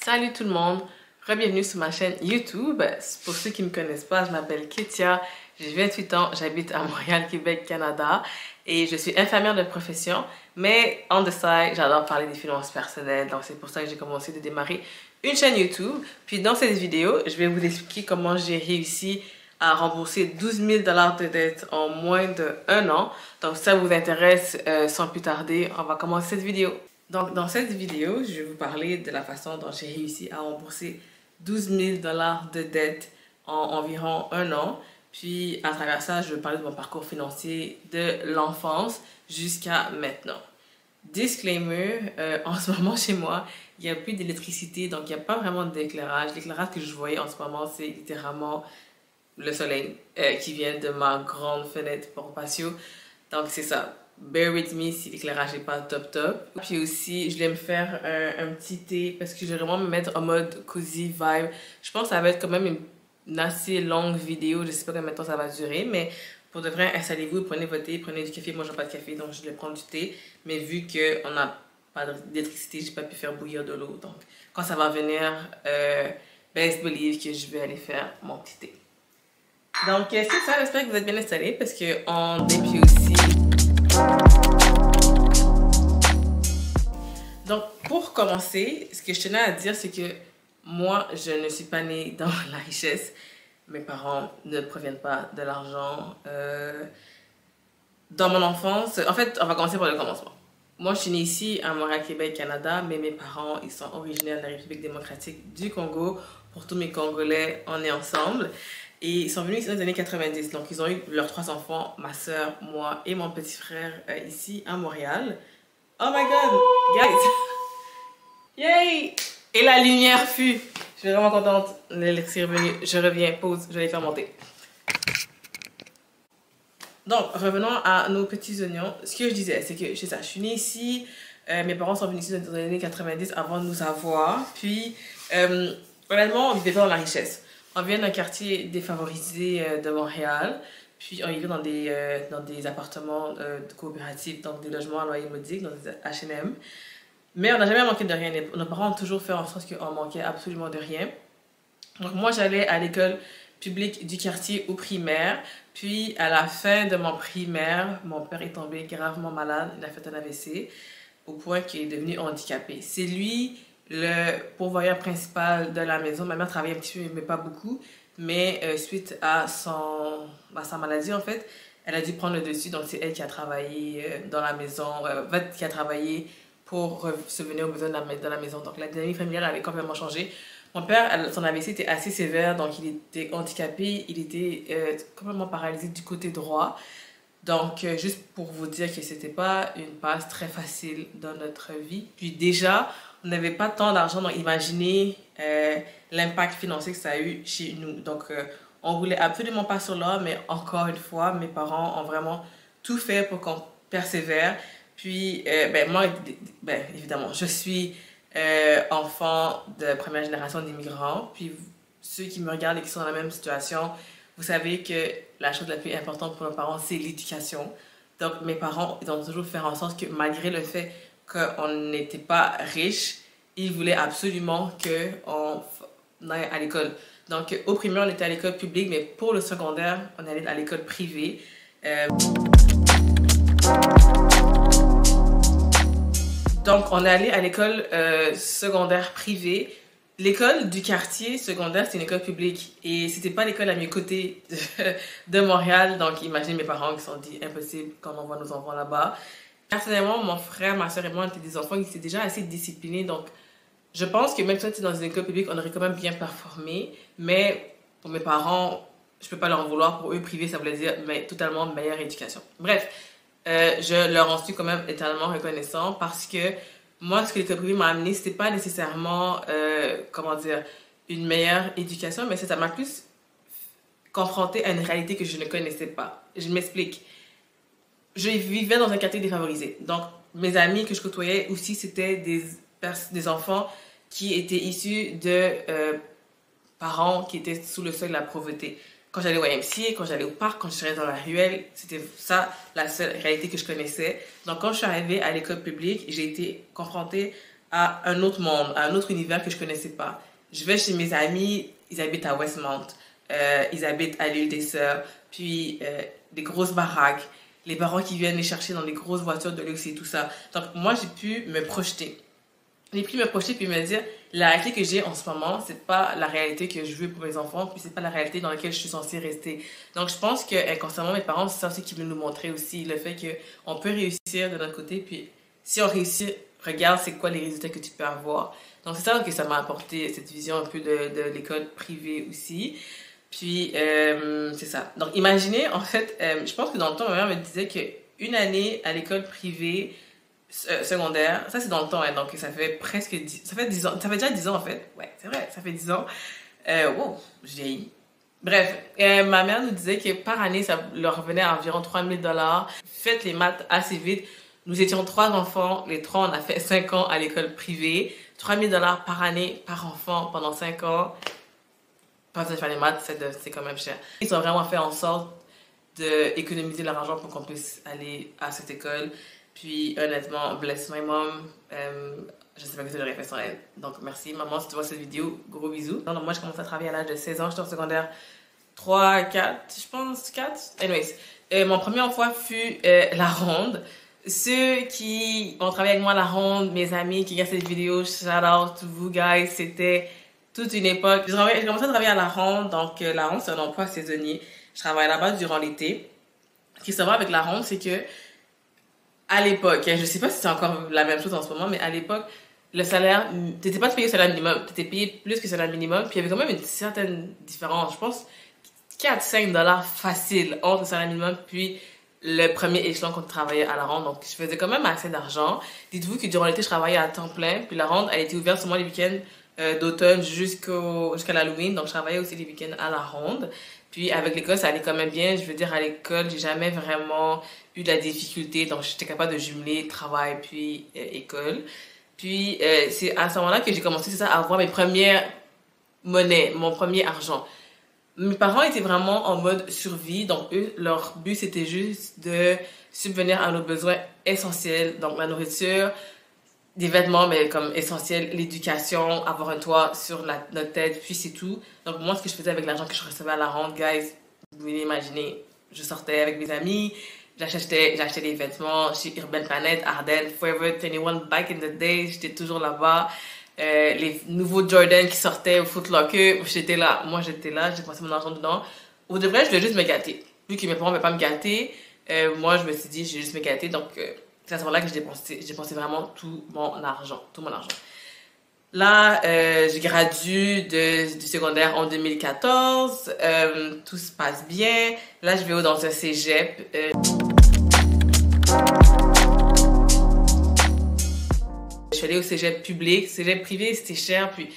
Salut tout le monde, bienvenue sur ma chaîne YouTube. Pour ceux qui ne me connaissent pas, je m'appelle Ketia, j'ai 28 ans, j'habite à Montréal, Québec, Canada et je suis infirmière de profession, mais on the side, j'adore parler des finances personnelles, donc c'est pour ça que j'ai commencé de démarrer une chaîne YouTube. Puis dans cette vidéo, je vais vous expliquer comment j'ai réussi à rembourser 12 000 $ de dette en moins d'1 an. Donc si ça vous intéresse, sans plus tarder, on va commencer cette vidéo. Donc, dans cette vidéo, je vais vous parler de la façon dont j'ai réussi à rembourser 12 000 $ de dette en environ 1 an. Puis, à travers ça, je vais parler de mon parcours financier de l'enfance jusqu'à maintenant. Disclaimer, en ce moment chez moi, il n'y a plus d'électricité, donc il n'y a pas vraiment d'éclairage. L'éclairage que je voyais en ce moment, c'est littéralement le soleil qui vient de ma grande fenêtre pour patio. Donc, c'est ça. Bear with me si l'éclairage n'est pas top. Puis aussi, je vais me faire un petit thé parce que je vais vraiment me mettre en mode cozy vibe. Je pense que ça va être quand même une assez longue vidéo. Je sais pas combien de temps ça va durer, mais pour de vrai, installez-vous, prenez votre thé, prenez du café. Moi, je n'ai pas de café, donc je vais prendre du thé. Mais vu qu'on n'a pas d'électricité, je n'ai pas pu faire bouillir de l'eau. Donc, quand ça va venir, best believe que je vais aller faire mon petit thé. Donc, c'est ça. J'espère que vous êtes bien installés parce qu'on début aussi. Donc, pour commencer, ce que je tenais à dire, c'est que moi, je ne suis pas née dans la richesse. Mes parents ne proviennent pas de l'argent. Dans mon enfance, en fait, on va commencer par le commencement. Moi, je suis née ici, à Montréal, Québec, Canada, mais mes parents, ils sont originaires de la République démocratique du Congo. Pour tous mes Congolais, on est ensemble. Et ils sont venus ici dans les années 90. Donc, ils ont eu leurs 3 enfants, ma soeur, moi et mon petit frère, ici à Montréal. Oh my god, guys! Yay! Et la lumière fut. Je suis vraiment contente. L'électricité est revenue. Je reviens, pause, je vais les faire monter. Donc, revenons à nos petits oignons. Ce que je disais, c'est que c'est ça, je suis née ici. Mes parents sont venus ici dans les années 90 avant de nous avoir. Puis, honnêtement, on vivait pas dans la richesse. On vient d'un quartier défavorisé de Montréal. Puis, on vivait dans des appartements coopératifs, donc des logements à loyer modique, dans des H&M. Mais on n'a jamais manqué de rien. Nos parents ont toujours fait en sorte qu'on manquait absolument de rien. Donc, moi, j'allais à l'école publique du quartier au primaire. Puis, à la fin de mon primaire, mon père est tombé gravement malade. Il a fait un AVC au point qu'il est devenu handicapé. C'est lui le pourvoyeur principal de la maison. Ma mère travaillait un petit peu, mais pas beaucoup. Mais suite à sa maladie, en fait, elle a dû prendre le dessus. Donc, c'est elle qui a travaillé dans la maison, qui a travaillé pour subvenir aux besoins de la maison. Donc, la dynamique familiale avait complètement changé. Mon père, son AVC était assez sévère, donc il était handicapé, il était complètement paralysé du côté droit. Donc, juste pour vous dire que c'était pas une passe très facile dans notre vie. Puis déjà, on n'avait pas tant d'argent, donc imaginez l'impact financier que ça a eu chez nous. Donc, on voulait absolument pas sur l'or, mais encore une fois, mes parents ont vraiment tout fait pour qu'on persévère. Puis, moi, évidemment, je suis enfant de première génération d'immigrants. Puis, ceux qui me regardent et qui sont dans la même situation, vous savez que la chose la plus importante pour nos parents, c'est l'éducation. Donc, mes parents, ils ont toujours fait en sorte que malgré le fait qu'on n'était pas riches, ils voulaient absolument qu'on aille à l'école. Donc, au primaire, on était à l'école publique, mais pour le secondaire, on allait à l'école privée. Donc, on est allé à l'école secondaire privée. L'école du quartier secondaire, c'est une école publique. Et c'était pas l'école à mes côtés de Montréal. Donc, imaginez mes parents qui se sont dit impossible qu'on envoie nos enfants là-bas. Personnellement, mon frère, ma soeur et moi, on était des enfants qui étaient déjà assez disciplinés. Donc, je pense que même si on était dans une école publique, on aurait quand même bien performé. Mais pour mes parents, je peux pas leur en vouloir. Pour eux, privé, ça voulait dire totalement meilleure éducation. Bref. Je leur en suis quand même éternellement reconnaissant parce que moi, ce que l'école privée m'a amené, c'était pas nécessairement, une meilleure éducation, mais ça m'a plus confronté à une réalité que je ne connaissais pas. Je m'explique. Je vivais dans un quartier défavorisé. Donc, mes amis que je côtoyais aussi, c'était des enfants qui étaient issus de parents qui étaient sous le seuil de la pauvreté. Quand j'allais au YMCA, quand j'allais au parc, quand je serais dans la ruelle, c'était ça la seule réalité que je connaissais. Donc, quand je suis arrivée à l'école publique, j'ai été confrontée à un autre monde, à un autre univers que je connaissais pas. Je vais chez mes amis, ils habitent à Westmount, ils habitent à l'île des Sœurs, puis des grosses baraques, les parents qui viennent les chercher dans des grosses voitures de luxe et tout ça. Donc moi, j'ai pu me projeter. J'ai pu me projeter puis me dire, la réalité que j'ai en ce moment, c'est pas la réalité que je veux pour mes enfants, puis c'est pas la réalité dans laquelle je suis censée rester. Donc je pense que inconsciemment, mes parents, c'est ça aussi qu'ils veulent nous montrer aussi, le fait qu'on peut réussir de notre côté, puis si on réussit, regarde c'est quoi les résultats que tu peux avoir. Donc c'est ça que ça m'a apporté, cette vision un peu de l'école privée aussi. Puis c'est ça. Donc imaginez, en fait, je pense que dans le temps, ma mère me disait qu'une année à l'école privée secondaire, ça c'est dans le temps, hein, donc ça fait presque 10, ça fait 10 ans, ça fait déjà 10 ans en fait. Ouais, c'est vrai, ça fait 10 ans. Wow, je vieillis. Bref, ma mère nous disait que par année, ça leur revenait à environ 3 000 $. Faites les maths assez vite. Nous étions 3 enfants, les 3, on a fait 5 ans à l'école privée. 3 000 $ par année, par enfant, pendant 5 ans. Pas besoin de faire les maths, c'est quand même cher. Ils ont vraiment fait en sorte d'économiser leur argent pour qu'on puisse aller à cette école. Puis honnêtement, bless my mom. Je sais pas que tu l'aurais fait sans elle. Donc merci maman si tu vois cette vidéo. Gros bisous. Non, moi j'ai commencé à travailler à l'âge de 16 ans. J'étais en secondaire 3, 4, je pense 4. Anyways, mon premier emploi fut la ronde. Ceux qui ont travaillé avec moi à la ronde, mes amis qui regardent cette vidéo, shout out to vous guys. C'était toute une époque. J'ai commencé à travailler à la ronde. Donc la ronde c'est un emploi saisonnier. Je travaille là-bas durant l'été. Ce qui est sympa avec la ronde, c'est que à l'époque, je sais pas si c'est encore la même chose en ce moment, mais à l'époque, le salaire, t'étais pas payé au salaire minimum, t'étais payé plus que le salaire minimum, puis il y avait quand même une certaine différence. Je pense 4-5 $ facile entre le salaire minimum puis le premier échelon quand tu travaillais à la ronde. Donc, je faisais quand même assez d'argent. Dites-vous que durant l'été, je travaillais à temps plein, puis la ronde, elle était ouverte seulement les week-ends d'automne jusqu'à l'Halloween. Donc, je travaillais aussi les week-ends à la ronde. Puis avec l'école, ça allait quand même bien. Je veux dire, à l'école, j'ai jamais vraiment eu de la difficulté. Donc, j'étais capable de jumeler travail puis école. Puis, c'est à ce moment-là que j'ai commencé, c'est ça, à avoir mes premières monnaies, mon premier argent. Mes parents étaient vraiment en mode survie. Donc, eux, leur but, c'était juste de subvenir à nos besoins essentiels. Donc, la nourriture, des vêtements, mais comme essentiel, l'éducation, avoir un toit sur notre tête, puis c'est tout. Donc moi, ce que je faisais avec l'argent que je recevais à la ronde, guys, vous pouvez imaginer, je sortais avec mes amis, j'achetais des vêtements chez Urban Planet, Ardennes, Forever 21, back in the day, j'étais toujours là-bas. Les nouveaux Jordan qui sortaient au Foot Locker, j'étais là, j'ai passé mon argent dedans. Au de vrai, je voulais juste me gâter. Vu que mes parents ne pouvaient pas me gâter, moi, je me suis dit, je vais juste me gâter, donc... c'est à ce moment-là que j'ai dépensé vraiment tout mon argent. Là, je gradue du secondaire en 2014. Tout se passe bien. Là, je vais dans un cégep. Je suis allée au cégep public. Cégep privé, c'était cher. Puis,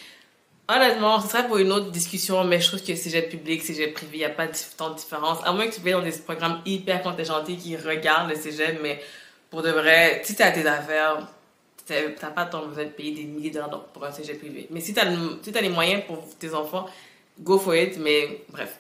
honnêtement, ce serait pour une autre discussion, mais je trouve que cégep public, cégep privé, il n'y a pas tant de différence. À moins que tu veuilles dans des programmes hyper contingentés qui regardent le cégep, mais pour de vrai, si t'as tes affaires, t'as pas tant besoin de payer des milliers de dollars pour un cégep privé. Mais si t'as les moyens pour tes enfants, go for it. Mais bref,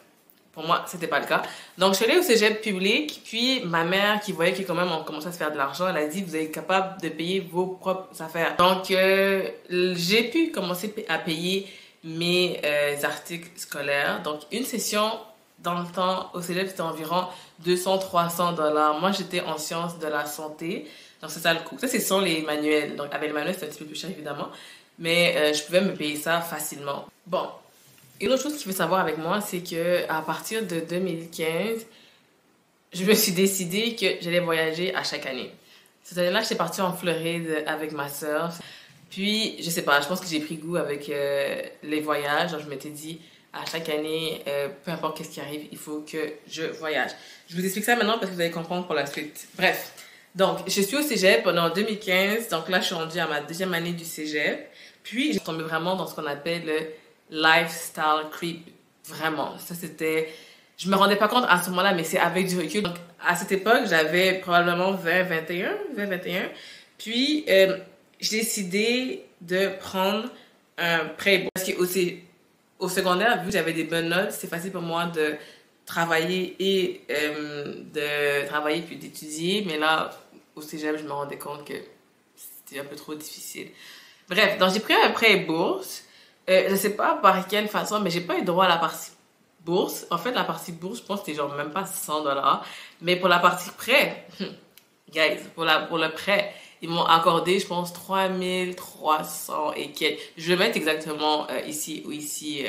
pour moi, c'était pas le cas. Donc, je suis allée au cégep public, puis ma mère, qui voyait que quand même on commençait à se faire de l'argent, elle a dit, vous êtes capable de payer vos propres affaires. Donc, j'ai pu commencer à payer mes articles scolaires. Donc, une session dans le temps, au cégep, c'était environ 200-300 $. Moi, j'étais en sciences de la santé. Donc, c'est ça le coût. Ça, c'est sans les manuels. Donc, avec les manuels, c'est un petit peu plus cher, évidemment. Mais je pouvais me payer ça facilement. Bon. Une autre chose qu'il faut savoir avec moi, c'est que à partir de 2015, je me suis décidé que j'allais voyager à chaque année. Cette année-là, j'étais partie en Floride avec ma sœur. Puis, je sais pas, je pense que j'ai pris goût avec les voyages. Donc, je m'étais dit... à chaque année, peu importe qu'est-ce qui arrive, il faut que je voyage. Je vous explique ça maintenant parce que vous allez comprendre pour la suite. Bref, donc je suis au cégep pendant 2015, donc là je suis rendue à ma deuxième année du cégep. Puis j'ai tombé vraiment dans ce qu'on appelle le lifestyle creep. Vraiment, ça c'était... Je me rendais pas compte à ce moment-là, mais c'est avec du recul. Donc à cette époque, j'avais probablement 20-21. Puis j'ai décidé de prendre un prêt. Parce que aussi au secondaire, vu que j'avais des bonnes notes, c'est facile pour moi de travailler puis d'étudier. Mais là, au cégep, je me rendais compte que c'était un peu trop difficile. Bref, donc j'ai pris un prêt bourse. Je sais pas par quelle façon, mais j'ai pas eu droit à la partie bourse. En fait, la partie bourse, je pense que c'était genre même pas 100 $. Mais pour la partie prêt, guys, pour le prêt, ils m'ont accordé, je pense, 3300 et quelques. Je vais mettre exactement ici ou ici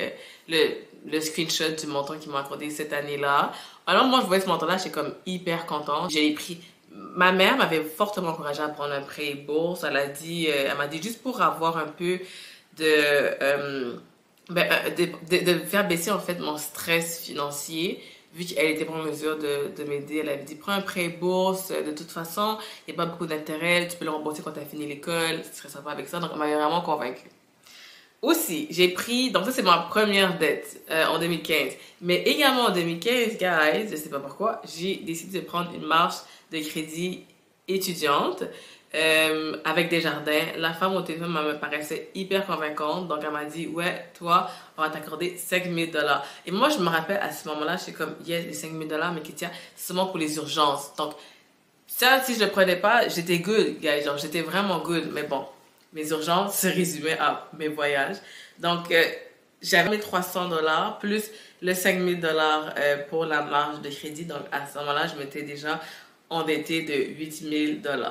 le screenshot du montant qu'ils m'ont accordé cette année-là. Alors moi, je voyais ce montant-là, j'étais comme hyper contente. J'ai pris. Ma mère m'avait fortement encouragée à prendre un prêt bourse. Elle m'a dit juste pour avoir un peu de faire baisser en fait mon stress financier, vu qu'elle était pas en mesure de m'aider. Elle avait dit prends un prêt bourse, de toute façon il n'y a pas beaucoup d'intérêt, tu peux le rembourser quand tu as fini l'école, tu serais sympa avec ça. Donc elle m'avait vraiment convaincue. Aussi, j'ai pris, donc ça c'est ma première dette en 2015, mais également en 2015, guys, je sais pas pourquoi, j'ai décidé de prendre une marge de crédit étudiante avec Desjardins. La femme au téléphone me paraissait hyper convaincante, donc elle m'a dit ouais, toi, on va t'accorder 5 000 $. Et moi, je me rappelle à ce moment-là, j'étais comme yes, les 5 000 $, mais Kétia, c'est seulement pour les urgences. Donc, ça, si je le prenais pas, j'étais good, guys, genre j'étais vraiment good, mais bon, mes urgences se résumaient à mes voyages. Donc, j'avais mes 300 $ plus le 5 000 $ pour la marge de crédit. Donc, à ce moment-là, je m'étais déjà endettée de 8 000 $.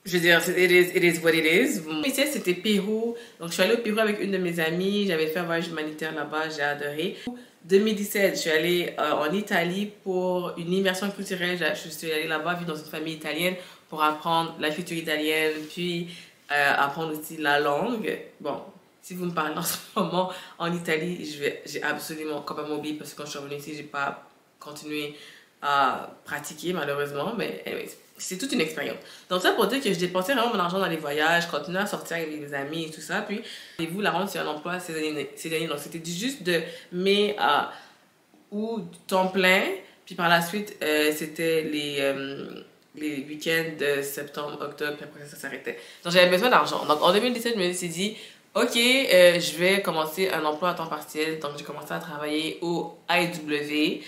Je veux dire, it is what it is. Ici, c'était Pérou. Donc, je suis allée au Pérou avec une de mes amies. J'avais fait un voyage humanitaire là-bas. J'ai adoré. 2017, je suis allée en Italie pour une immersion culturelle. Je suis allée là-bas, vivre dans une famille italienne pour apprendre la culture italienne, puis apprendre aussi la langue. Bon, si vous me parlez en ce moment en Italie, j'ai absolument complètement oublié parce que quand je suis revenue ici, j'ai pas continué à pratiquer malheureusement, mais anyways, c'est toute une expérience. Donc ça pour dire que je dépensais vraiment mon argent dans les voyages, je continuais à sortir avec mes amis et tout ça, puis et vous la rendre sur un emploi ces années. Donc c'était juste de mai à ou temps plein, puis par la suite c'était les week-ends de septembre, octobre, puis après ça s'arrêtait. Donc j'avais besoin d'argent. Donc en 2017, je me suis dit ok, je vais commencer un emploi à temps partiel. Donc j'ai commencé à travailler au AEW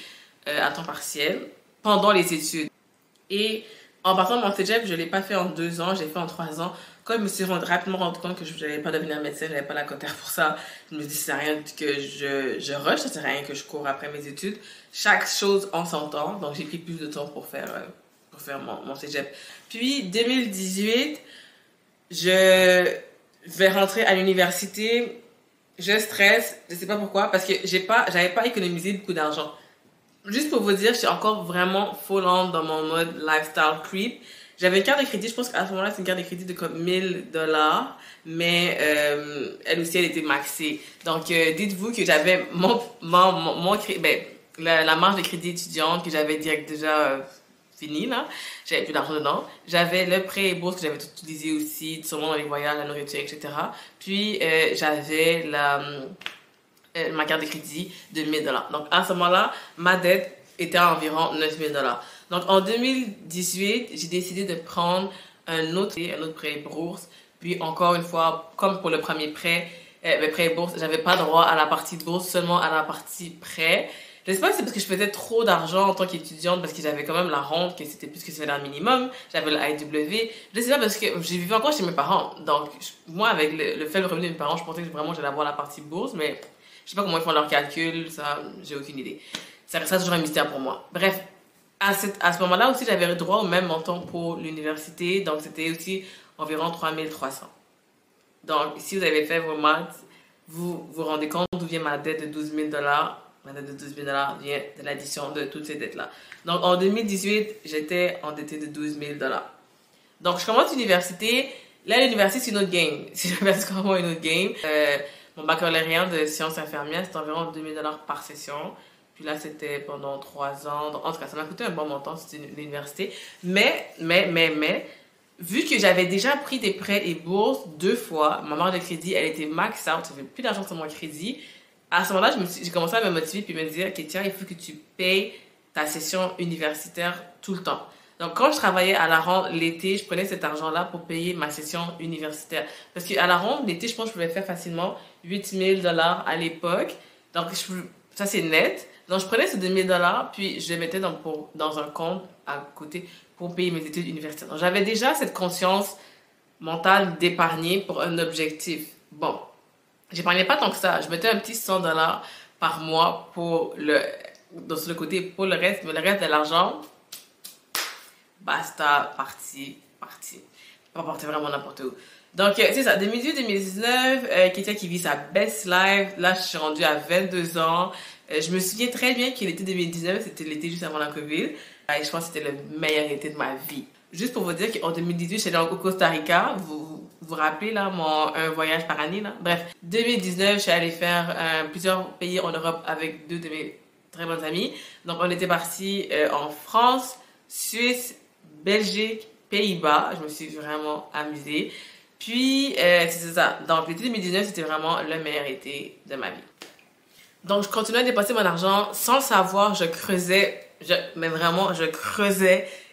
à temps partiel pendant les études. Et en partant de mon cégep, je ne l'ai pas fait en 2 ans, j'ai fait en 3 ans. Quand je me suis rapidement rendu compte que je n'allais pas devenir médecin, je n'avais pas la cotère pour ça, je me suis dit, ça sert à rien que je rush, ça sert à rien que je cours après mes études. Chaque chose en son temps, donc j'ai pris plus de temps pour faire mon cégep. Puis 2018, je vais rentrer à l'université, je stresse, je ne sais pas pourquoi, parce que j'avais pas économisé beaucoup d'argent. Juste pour vous dire, je suis encore vraiment full on dans mon mode lifestyle creep. J'avais une carte de crédit, je pense qu'à ce moment-là, c'est une carte de crédit de comme 1000 $, mais elle aussi, elle était maxée. Donc, dites-vous que j'avais la marge de crédit étudiante que j'avais direct déjà fini là. J'avais plus d'argent dedans. J'avais le prêt et bourse que j'avais tout utilisé aussi, sûrement dans les voyages, la nourriture, etc. Puis, j'avais ma carte de crédit de 1000 $. Donc, à ce moment-là, ma dette était à environ 9000 $. Donc, en 2018, j'ai décidé de prendre un autre prêt bourse. Puis, encore une fois, comme pour le premier prêt, le prêt bourse, j'avais pas droit à la partie bourse, seulement à la partie prêt. Je sais pas si c'est parce que je faisais trop d'argent en tant qu'étudiante, parce que j'avais quand même la rente, que c'était plus que c'était un minimum. J'avais le IW. Je sais pas parce que j'ai vécu encore chez mes parents. Donc, moi, avec le faible revenu de mes parents, je pensais que vraiment j'allais avoir la partie bourse, mais je sais pas comment ils font leurs calculs, ça, j'ai aucune idée. Ça restera toujours un mystère pour moi. Bref, à ce moment-là aussi, j'avais droit au même montant pour l'université, donc c'était aussi environ 3300. Donc, si vous avez fait vos maths, vous vous rendez compte d'où vient ma dette de 12 000 $. Ma dette de 12 000 $ vient de l'addition de toutes ces dettes-là. Donc, en 2018, j'étais endettée de 12 000 $. Donc, je commence l'université. Là, l'université, c'est une autre game. C'est vraiment une autre game. Mon baccalauréat de sciences infirmières, c'était environ 2 000 $ par session. Puis là, c'était pendant 3 ans. Donc, en tout cas, ça m'a coûté un bon montant, c'était l'université. Mais, vu que j'avais déjà pris des prêts et bourses 2 fois, ma marge de crédit, elle était max out, j'avais plus d'argent sur mon crédit. À ce moment-là, j'ai commencé à me motiver puis me dire que tiens, il faut que tu payes ta session universitaire tout le temps. Donc, quand je travaillais à la ronde l'été, je prenais cet argent-là pour payer ma session universitaire. Parce qu'à la ronde l'été, je pense que je pouvais faire facilement 8 000 $ à l'époque. Donc, Ça, c'est net. Donc, je prenais ces 2000 $, puis je les mettais dans un compte à côté pour payer mes études universitaires. Donc, j'avais déjà cette conscience mentale d'épargner pour un objectif. Bon, j'épargnais pas tant que ça. Je mettais un petit 100 $ par mois dans le côté pour le reste, mais le reste de l'argent, basta, parti. Pas porter vraiment n'importe où. Donc, c'est ça, 2018-2019, quelqu'un qui vit sa best life. Là, je suis rendue à 22 ans. Je me souviens très bien que l'été 2019, c'était l'été juste avant la COVID. Et je pense que c'était le meilleur été de ma vie. Juste pour vous dire qu'en 2018, j'étais au Costa Rica. Vous rappelez, là, un voyage par année, là? Bref, 2019, je suis allée faire plusieurs pays en Europe avec 2 de mes très bonnes amies. Donc, on était partis en France, Suisse, Belgique, Pays-Bas. Je me suis vraiment amusée. Puis, c'est ça. Donc, l'été 2019, c'était vraiment le meilleur été de ma vie. Donc, je continuais à dépenser mon argent sans le savoir. Je creusais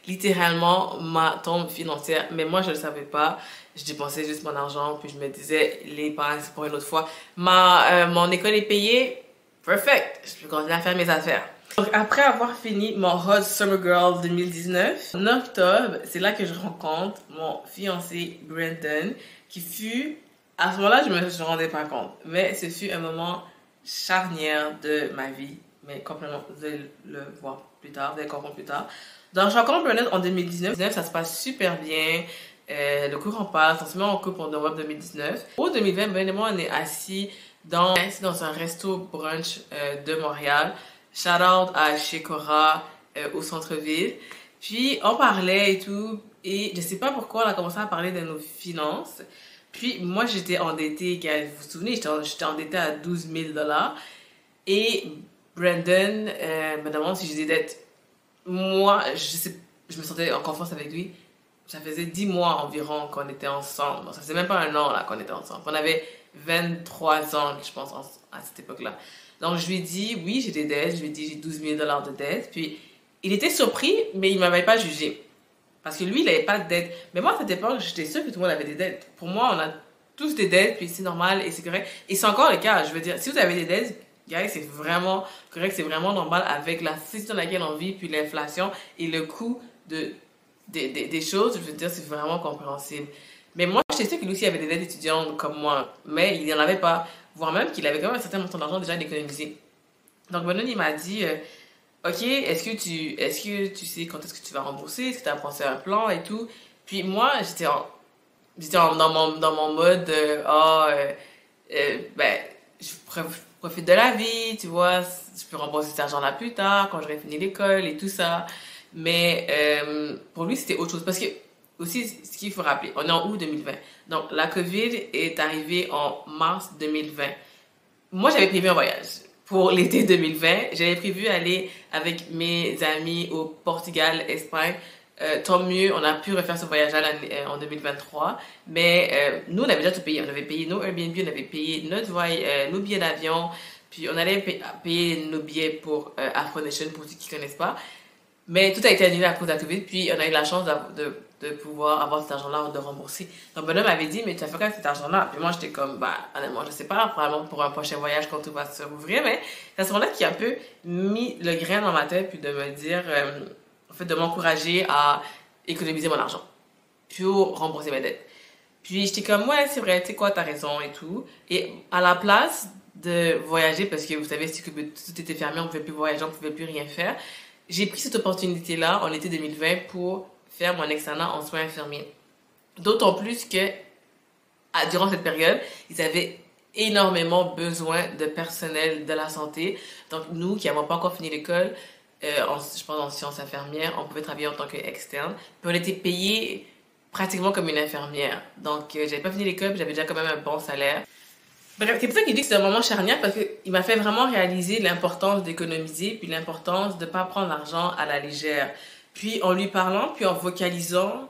littéralement ma tombe financière. Mais moi, je ne le savais pas. Je dépensais juste mon argent. Puis, je me disais, l'épargne, c'est pour une autre fois. Mon école est payée. Perfect. Je peux continuer à faire mes affaires. Donc, après avoir fini mon Hot Summer Girl 2019, en octobre, c'est là que je rencontre mon fiancé Brandon, qui fut, à ce moment-là, je ne me rendais pas compte, mais ce fut un moment charnière de ma vie, mais complètement, vous allez le voir plus tard, vous allez comprendre plus tard. Donc, je rencontre Brandon en 2019, ça se passe super bien, le courant passe, on se met en couple en novembre 2019. Au 2020, Brandon et moi, on est assis dans un resto brunch de Montréal. Shout out à chez Cora au centre-ville. Puis on parlait et tout. Et je sais pas pourquoi on a commencé à parler de nos finances. Puis moi j'étais endettée, vous vous souvenez, j'étais endettée à 12 000 $. Et Brandon me demande si j'ai des dettes. Moi, je me sentais en confiance avec lui. Ça faisait 10 mois environ qu'on était ensemble. Ça faisait même pas un an là qu'on était ensemble. On avait 23 ans, je pense, à cette époque-là. Donc, je lui ai dit, oui, j'ai des dettes. Je lui ai dit, j'ai 12 000 $ de dettes. Puis, il était surpris, mais il ne m'avait pas jugé. Parce que lui, il n'avait pas de dettes. Mais moi, à cette époque, j'étais sûre que tout le monde avait des dettes. Pour moi, on a tous des dettes, puis c'est normal et c'est correct. Et c'est encore le cas. Je veux dire, si vous avez des dettes, guys, c'est vraiment correct, c'est vraiment normal avec la situation dans laquelle on vit, puis l'inflation et le coût des choses. Je veux dire, c'est vraiment compréhensible. Mais moi, j'étais sûre que lui aussi avait des dettes étudiantes comme moi. Mais il n'y en avait pas. Voire même qu'il avait quand même un certain montant d'argent déjà d'économiser. Donc, Bonon, il m'a dit, OK, est-ce que tu sais quand est-ce que tu vas rembourser? Est-ce que tu as pensé à un plan et tout? Puis moi, dans mon mode, ben, je profite de la vie, tu vois, je peux rembourser cet argent-là plus tard, quand j'aurai fini l'école et tout ça. Mais pour lui, c'était autre chose. Parce que, aussi, ce qu'il faut rappeler, on est en août 2020. Donc, la COVID est arrivée en mars 2020. Moi, j'avais prévu un voyage pour l'été 2020. J'avais prévu aller avec mes amis au Portugal, Espagne. Tant mieux, on a pu refaire ce voyage-là en 2023. Mais nous, on avait déjà tout payé. On avait payé nos Airbnb, on avait payé nos billets d'avion. Puis, on allait payer nos billets pour Afro Nation, pour ceux qui ne connaissent pas. Mais tout a été annulé à cause de la COVID. Puis, on a eu la chance de pouvoir avoir cet argent-là, de rembourser. Donc, Benoît m'avait dit, mais tu as fait quoi avec cet argent-là? Puis moi, j'étais comme, bah, honnêtement, je sais pas, probablement pour un prochain voyage quand tout va se rouvrir, mais c'est à ce moment-là qui a un peu mis le grain dans ma tête, puis de me dire, en fait, de m'encourager à économiser mon argent, puis rembourser mes dettes. Puis j'étais comme, ouais, c'est vrai, tu sais quoi, t'as raison et tout. Et à la place de voyager, parce que vous savez, si tout était fermé, on ne pouvait plus voyager, on ne pouvait plus rien faire, j'ai pris cette opportunité-là en été 2020 pour faire mon externat en soins infirmiers. D'autant plus que, durant cette période, ils avaient énormément besoin de personnel de la santé. Donc, nous, qui n'avons pas encore fini l'école, je pense en sciences infirmières, on pouvait travailler en tant qu'externe. Puis on était payés pratiquement comme une infirmière. Donc, j'avais pas fini l'école, puis j'avais déjà quand même un bon salaire. Bref, c'est pour ça qu'il dit que c'est un moment charnière, parce qu'il m'a fait vraiment réaliser l'importance d'économiser, puis l'importance de ne pas prendre l'argent à la légère. Puis en lui parlant, puis en vocalisant,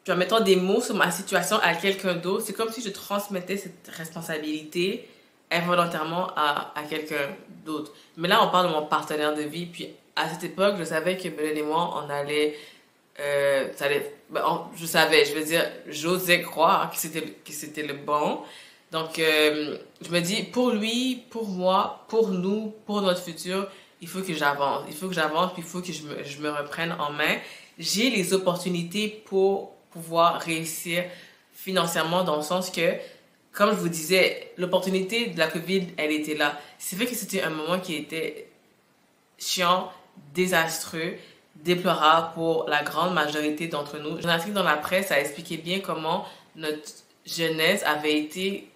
puis en mettant des mots sur ma situation à quelqu'un d'autre, c'est comme si je transmettais cette responsabilité involontairement à quelqu'un d'autre. Mais là, on parle de mon partenaire de vie, puis à cette époque, je savais que Belen et moi, on allait... je savais, je veux dire, j'osais croire que c'était le bon. Donc, je me dis, pour lui, pour moi, pour nous, pour notre futur, il faut que j'avance. Il faut que j'avance, puis il faut que je me reprenne en main. J'ai les opportunités pour pouvoir réussir financièrement dans le sens que, comme je vous disais, l'opportunité de la COVID, elle était là. C'est vrai que c'était un moment qui était chiant, désastreux, déplorable pour la grande majorité d'entre nous. Un article dans la presse a expliqué bien comment notre jeunesse avait été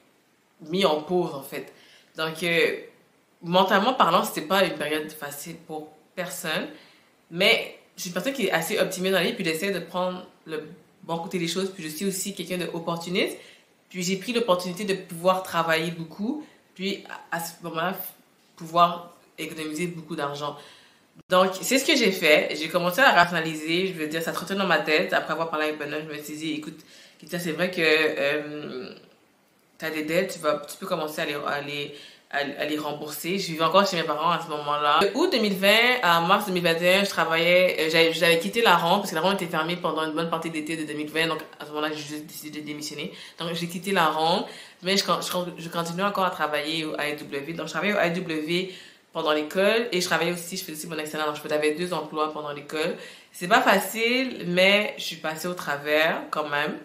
mise en pause, en fait. Donc, mentalement parlant, c'était pas une période facile pour personne, mais je suis une personne qui est assez optimiste dans la vie, puis j'essaie de prendre le bon côté des choses, puis je suis aussi quelqu'un d'opportuniste, puis j'ai pris l'opportunité de pouvoir travailler beaucoup, puis à ce moment-là, pouvoir économiser beaucoup d'argent. Donc, c'est ce que j'ai fait. J'ai commencé à rationaliser, je veux dire, ça trottait dans ma tête. Après avoir parlé avec Benoît, je me suis dit, écoute, c'est vrai que tu as des dettes, tu peux commencer à les rembourser. Je vivais encore chez mes parents à ce moment-là. De août 2020 à mars 2021, je travaillais, j'avais quitté la ronde parce que la ronde était fermée pendant une bonne partie d'été de 2020. Donc, à ce moment-là, j'ai juste décidé de démissionner. Donc, j'ai quitté la ronde, mais je continuais encore à travailler au AEW. Donc, je travaillais au AEW pendant l'école et je travaillais aussi, je faisais aussi mon excellence. Donc, j'avais 2 emplois pendant l'école. C'est pas facile, mais je suis passée au travers quand même.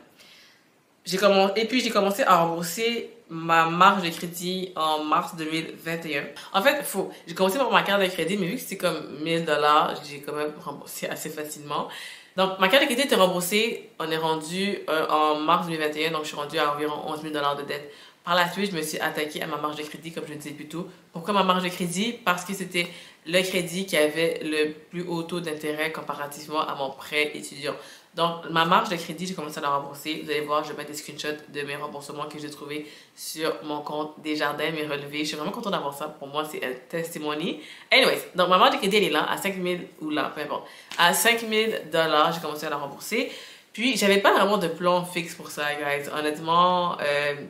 Et puis, j'ai commencé à rembourser ma marge de crédit en mars 2021. En fait, j'ai commencé par ma carte de crédit, mais vu que c'est comme 1000 $, j'ai quand même remboursé assez facilement. Donc, ma carte de crédit était remboursée, on est rendu en mars 2021, donc je suis rendue à environ 11 000 $ de dette. Par la suite, je me suis attaquée à ma marge de crédit, comme je le disais plus tôt. Pourquoi ma marge de crédit? Parce que c'était le crédit qui avait le plus haut taux d'intérêt comparativement à mon prêt étudiant. Donc, ma marge de crédit, j'ai commencé à la rembourser. Vous allez voir, je vais mettre des screenshots de mes remboursements que j'ai trouvés sur mon compte Desjardins, mes relevés. Je suis vraiment contente d'avoir ça. Pour moi, c'est un testimony. Anyways, donc ma marge de crédit, elle est là, à 5 000, ou là, peu importe. À 5 000 $, j'ai commencé à la rembourser. Puis, j'avais pas vraiment de plan fixe pour ça, guys. Honnêtement,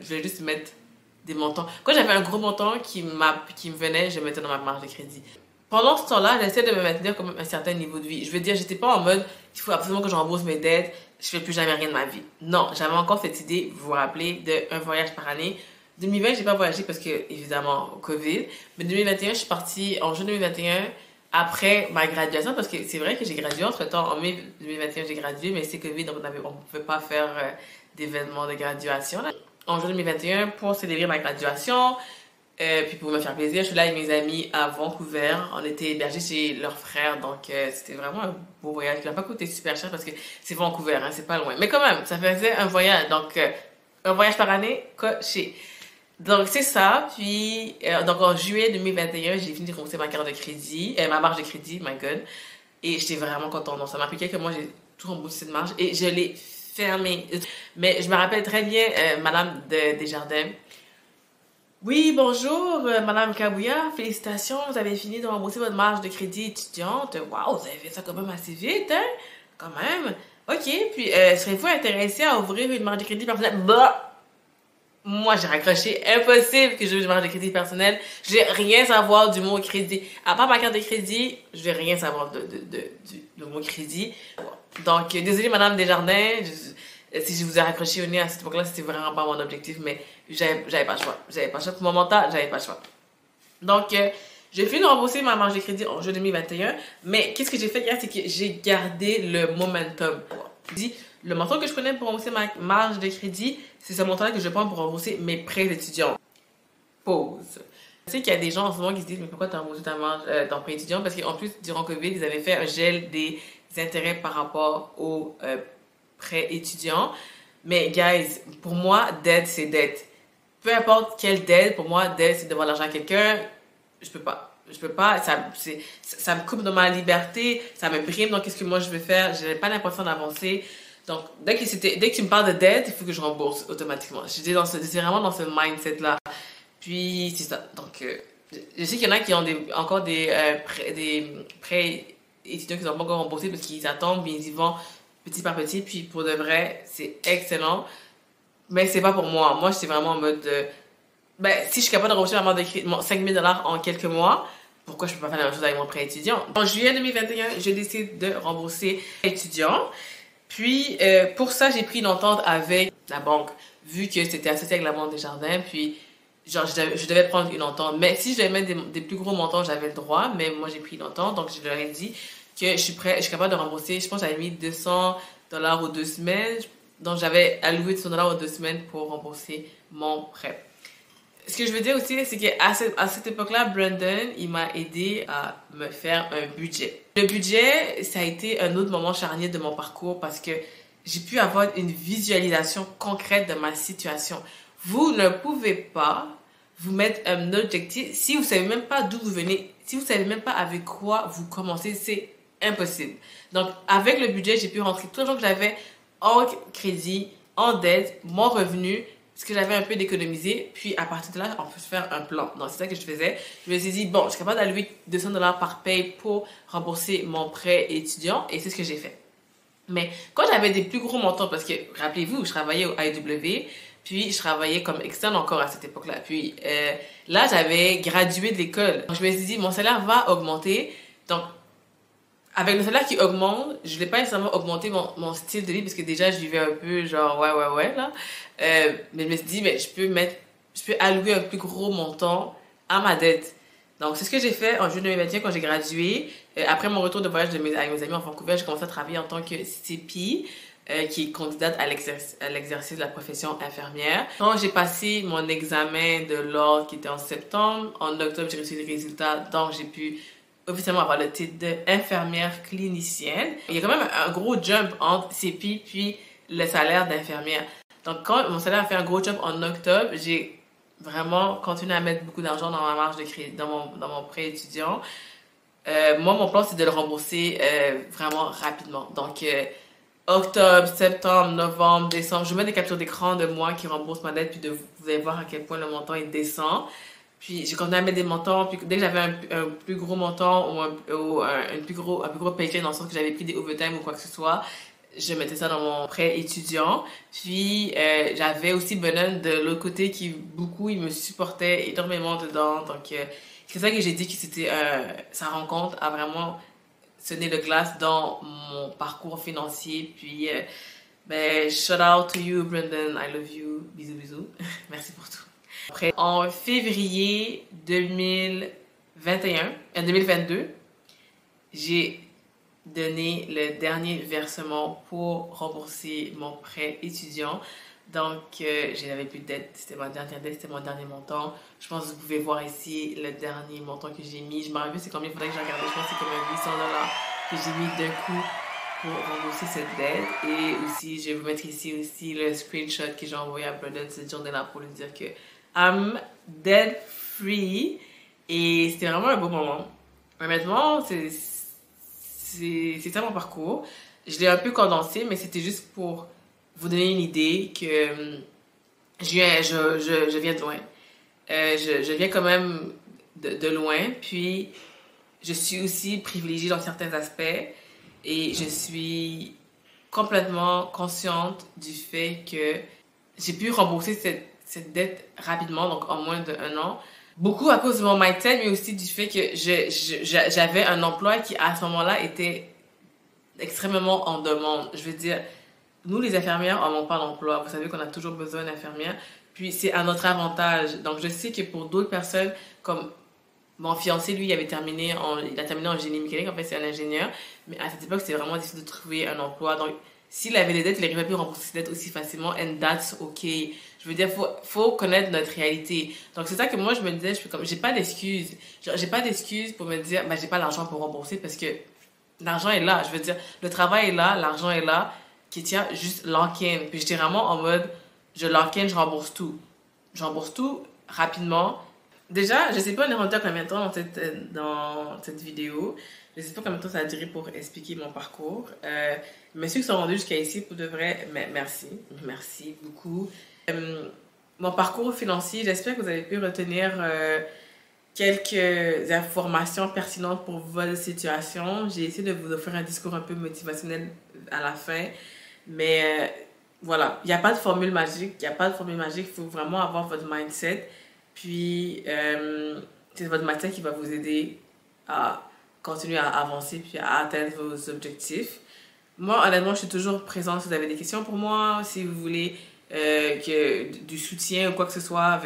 je vais juste mettre des montants. Quand j'avais un gros montant qui me venait, je le mettais dans ma marge de crédit. Pendant ce temps-là, j'essaie de me maintenir comme un certain niveau de vie. Je veux dire, j'étais pas en mode, il faut absolument que je rembourse mes dettes, je fais plus jamais rien de ma vie. Non, j'avais encore cette idée, vous vous rappelez, d'un voyage par année. 2020, j'ai pas voyagé parce que, évidemment, Covid. Mais 2021, je suis partie en juin 2021 après ma graduation parce que c'est vrai que j'ai gradué entre-temps. En mai 2021, j'ai gradué, mais c'est Covid, donc on ne pouvait pas faire d'événements de graduation. En juin 2021, pour célébrer ma graduation, puis pour me faire plaisir, je suis là avec mes amis à Vancouver. On était hébergés chez leurs frères, donc c'était vraiment un beau voyage. Il n'a pas coûté super cher parce que c'est Vancouver, hein, c'est pas loin. Mais quand même, ça faisait un voyage. Donc, un voyage par année, coché. Donc, c'est ça. Puis, donc en juillet 2021, j'ai fini de rembourser ma carte de crédit, ma marge de crédit, my God. Et j'étais vraiment contente. Donc, ça m'a pris quelques mois, j'ai tout remboursé cette marge et je l'ai fermée. Mais je me rappelle très bien, Madame Desjardins. Oui, bonjour, Madame Kabouya. Félicitations, vous avez fini de rembourser votre marge de crédit étudiante. Waouh, vous avez fait ça quand même assez vite, hein? Quand même. OK, puis serez-vous intéressé à ouvrir une marge de crédit personnelle? Bah! Moi, j'ai raccroché. Impossible que j'ouvre une marge de crédit personnelle. Je vais rien savoir du mot crédit. À part ma carte de crédit, je vais rien savoir du mot crédit. Donc, désolée, Madame Desjardins. Si je vous ai raccroché au nez à cette époque-là, c'était vraiment pas mon objectif, mais j'avais pas le choix. J'avais pas le choix. Pour mon mental, j'avais pas le choix. Donc, j'ai fini de rembourser ma marge de crédit en juin 2021, mais qu'est-ce que j'ai fait hier, c'est que j'ai gardé le momentum. Le montant que je prenais pour rembourser ma marge de crédit, c'est ce montant-là que je prends pour rembourser mes prêts étudiants. Pause. Je sais qu'il y a des gens en ce moment qui se disent, mais pourquoi tu as remboursé ta marge, ton prêt étudiant? Parce qu'en plus, durant COVID, ils avaient fait un gel des intérêts par rapport aux prêts étudiants. Mais, guys, pour moi, dette, c'est dette. Peu importe quelle dette, pour moi, dette, c'est devoir l'argent à quelqu'un. Je peux pas, ça me coupe de ma liberté, ça me prime dans qu'est-ce que moi je veux faire. Je n'ai pas l'impression d'avancer. Donc, dès que tu me parles de dette, il faut que je rembourse automatiquement. C'est vraiment dans ce mindset-là. Puis, c'est ça. Donc, je sais qu'il y en a qui ont encore des prêts étudiants qui n'ont pas encore remboursés parce qu'ils attendent, mais ils y vont petit par petit. Puis, pour de vrai, c'est excellent. Mais c'est pas pour moi. Moi, c'est vraiment en mode si je suis capable de rembourser ma marge de crédit, 5 000 $ en quelques mois, pourquoi je peux pas faire la même chose avec mon prêt étudiant? En juillet 2021, je décide de rembourser étudiant. Puis, pour ça, j'ai pris une entente avec la banque. vu que c'était associé avec la Banque des Jardins, puis genre je devais prendre une entente. Mais si je devais mettre des plus gros montants, j'avais le droit, mais moi j'ai pris une entente, donc je leur ai dit que je suis capable de rembourser. Je pense que j'avais mis $200 aux 2 semaines, donc j'avais alloué $200 aux 2 semaines pour rembourser mon prêt. Ce que je veux dire aussi, c'est qu'à cette époque-là, Brandon, il m'a aidé à me faire un budget. Le budget, ça a été un autre moment charnier de mon parcours parce que j'ai pu avoir une visualisation concrète de ma situation. Vous ne pouvez pas vous mettre un objectif si vous savez même pas d'où vous venez, si vous savez même pas avec quoi vous commencez, c'est impossible. Donc, avec le budget, j'ai pu rentrer tout l'argent que j'avais en crédit, en dette, mon revenu, ce que j'avais un peu d'économiser, puis à partir de là, on peut se faire un plan. Donc, c'est ça que je faisais. Je me suis dit, bon, je suis capable d'allouer $200 par paye pour rembourser mon prêt étudiant, et c'est ce que j'ai fait. Mais quand j'avais des plus gros montants, parce que, rappelez-vous, je travaillais au IW, puis je travaillais comme externe encore à cette époque-là. Puis là, j'avais gradué de l'école. Donc, je me suis dit, mon salaire va augmenter. Donc, avec le salaire qui augmente, je ne voulais pas nécessairement augmenter mon style de vie parce que déjà, je vivais un peu genre, ouais, là. Mais je me suis dit, mais je peux allouer un plus gros montant à ma dette. Donc, c'est ce que j'ai fait en juillet 2021 quand j'ai gradué. Après mon retour de voyage avec mes amis en Vancouver, j'ai commencé à travailler en tant que CP, qui est candidate à l'exercice de la profession infirmière. Quand j'ai passé mon examen de l'ordre qui était en septembre, en octobre, j'ai reçu les résultats, donc j'ai pu officiellement avoir le titre d'infirmière clinicienne. Il y a quand même un gros jump entre CP puis le salaire d'infirmière. Donc, quand mon salaire a fait un gros jump en octobre, j'ai vraiment continué à mettre beaucoup d'argent dans ma marge de crédit, dans mon prêt étudiant. Moi, mon plan, c'est de le rembourser vraiment rapidement. Donc, octobre, septembre, novembre, décembre, je mets des captures d'écran de moi qui remboursent ma dette, puis vous allez voir à quel point le montant est descend. Puis j'ai continué à mettre des montants, puis dès que j'avais un plus gros montant ou un plus gros paycheck dans le sens que j'avais pris des overtime ou quoi que ce soit, je mettais ça dans mon prêt étudiant. Puis j'avais aussi Benon de l'autre côté qui il me supportait énormément dedans. Donc c'est ça que j'ai dit que c'était sa rencontre a vraiment sonné le glace dans mon parcours financier. Puis ben shout out to you Brandon, I love you, bisous bisous, merci pour tout. Après, en février 2022, j'ai donné le dernier versement pour rembourser mon prêt étudiant. Donc, je n'avais plus de dette. C'était ma dernière dette, c'était mon dernier montant. Je pense que vous pouvez voir ici le dernier montant que j'ai mis. Je me rappelle c'est combien, il faudrait que je regarde. Je pense que c'est comme $800 que j'ai mis d'un coup pour rembourser cette dette. Et aussi, je vais vous mettre ici aussi le screenshot que j'ai envoyé à Brandon cette journée-là pour lui dire que I'm debt free. Et c'était vraiment un beau moment. Honnêtement, c'est ça mon parcours. Je l'ai un peu condensé, mais c'était juste pour vous donner une idée que je viens de loin. Je viens quand même de loin. Puis, je suis aussi privilégiée dans certains aspects. Et je suis complètement consciente du fait que j'ai pu rembourser cette dette rapidement, donc en moins d'1 an. Beaucoup à cause de mon mindset, mais aussi du fait que j'avais un emploi qui, à ce moment-là, était extrêmement en demande. Je veux dire, nous, les infirmières, on n'a pas d'emploi. Vous savez qu'on a toujours besoin d'infirmières. Puis, c'est à notre avantage. Donc, je sais que pour d'autres personnes, comme mon fiancé, lui, il a terminé en génie mécanique. En fait, c'est un ingénieur. Mais à cette époque, c'était vraiment difficile de trouver un emploi. Donc, s'il avait des dettes, il n'arrivait plus à rembourser ses dettes aussi facilement. And that's okay. Je veux dire, faut connaître notre réalité. Donc, c'est ça que moi, je me disais, j'ai pas d'excuses. J'ai pas d'excuses pour me dire, ben, j'ai pas l'argent pour rembourser parce que l'argent est là. Je veux dire, le travail est là, l'argent est là, qui tient juste lock-in. Puis j'étais vraiment en mode, je lock-in, je rembourse tout. Je rembourse tout rapidement. Déjà, je sais pas, on est rendu à combien de temps dans cette vidéo. Je sais pas combien de temps ça a duré pour expliquer mon parcours. Mais ceux qui sont rendus jusqu'à ici, pour de vrai, merci. Merci beaucoup. Mon parcours financier, j'espère que vous avez pu retenir quelques informations pertinentes pour votre situation. J'ai essayé de vous offrir un discours un peu motivationnel à la fin. Mais voilà, il n'y a pas de formule magique. Il faut vraiment avoir votre mindset. Puis, c'est votre mindset qui va vous aider à continuer à avancer puis à atteindre vos objectifs. Moi, honnêtement, je suis toujours présente si vous avez des questions pour moi. Si vous voulez du soutien ou quoi que ce soit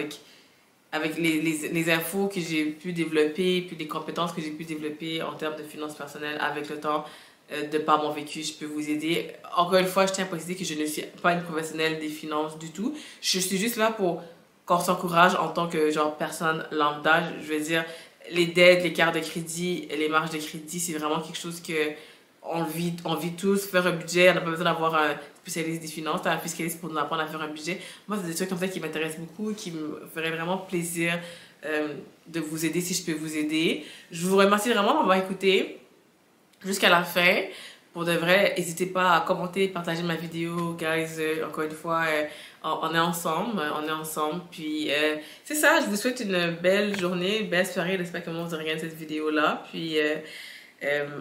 avec les infos que j'ai pu développer, puis les compétences que j'ai pu développer en termes de finances personnelles avec le temps, de par mon vécu, je peux vous aider. Encore une fois, je tiens à préciser que je ne suis pas une professionnelle des finances du tout. Je suis juste là pour qu'on s'encourage en tant que genre personne lambda. Je veux dire, les dettes, les cartes de crédit, les marges de crédit, c'est vraiment quelque chose que on vit tous. Faire un budget, on n'a pas besoin d'avoir un spécialiste des finances, un fiscaliste pour nous apprendre à faire un budget. Moi, c'est des trucs comme ça qui m'intéressent beaucoup, qui me feraient vraiment plaisir de vous aider si je peux vous aider. Je vous remercie vraiment d'avoir écouté jusqu'à la fin. Pour de vrai, n'hésitez pas à commenter, partager ma vidéo, guys. Encore une fois, on est ensemble, on est ensemble. Puis c'est ça, je vous souhaite une belle journée, une belle soirée. J'espère que vous regardez cette vidéo-là. Puis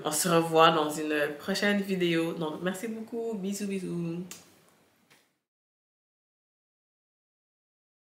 on se revoit dans une prochaine vidéo. Donc merci beaucoup, bisous bisous.